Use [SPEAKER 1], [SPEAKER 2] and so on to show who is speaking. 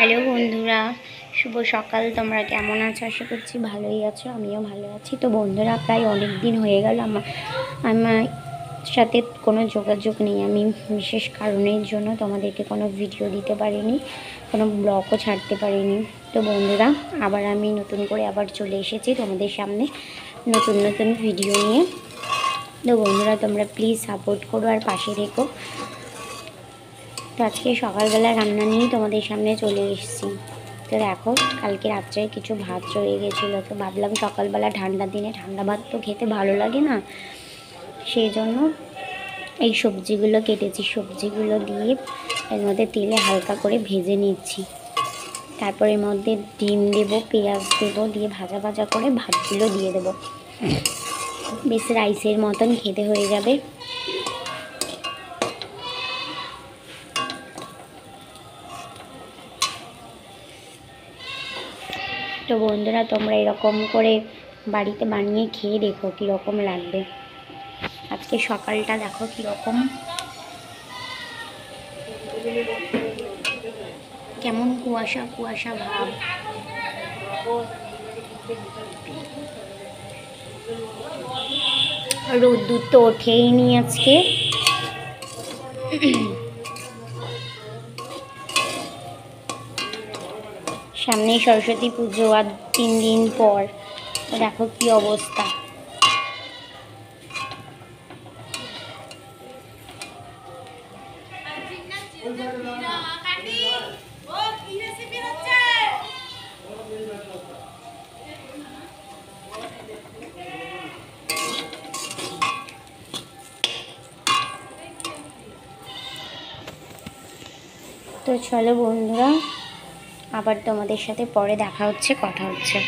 [SPEAKER 1] Hello বন্ধুরা, শুভ সকাল। তোমরা কেমন আছো? আশা করছি ভালোই আছো, আমিও ভালো আছি। তো বন্ধুরা, প্রায় অনেক দিন হয়ে গেল আমার সাথে কোনো যোগাযোগ নেই। আমি বিশেষ কারণের জন্য তোমাদেরকে কোনো ভিডিও দিতে পারিনি, কোনো ব্লগও ছাড়তে পারিনি। তো বন্ধুরা, আবার আমি নতুন করে আবার চলে এসেছি তোমাদের সামনে নতুন নতুন ভিডিও নিয়ে। তো বন্ধুরা, তোমরা প্লিজ সাপোর্ট করো আর পাশে থেকো। তো আজকে সকালবেলা রান্না নিয়েই তোমাদের সামনে চলে এসেছি। তো দেখো, কালকে রাত্রে কিছু ভাত রয়ে গেছিলো, তো ভাবলাম সকালবেলা ঠান্ডার দিনে ঠান্ডা ভাত তো খেতে ভালো লাগে না, সেই জন্য এই সবজিগুলো কেটেছি। সবজিগুলো দিয়ে এর মধ্যে তেলে হালকা করে ভেজে নিচ্ছি। তারপর এর মধ্যে ডিম দেবো, পেঁয়াজ দেবো, দিয়ে ভাজা ভাজা করে ভাতগুলো দিয়ে দেবো। বেশ রাইসের মতন খেতে হয়ে যাবে। তো বন্ধুরা, তোমরা এরকম করে বাড়িতে বানিয়ে খেয়ে দেখো কীরকম লাগবে। আজকে সকালটা দেখো কীরকম, কেমন কুয়াশা কুয়াশা ভাব। রোদ্দুর তো ওঠেই নি আজকে। সামনেই সরস্বতী পুজো, আর 3 দিন পর। দেখো কি অবস্থা। তো চলো বন্ধুরা, আবার তোমাদের সাথে পরে দেখা হচ্ছে, কথা হচ্ছে।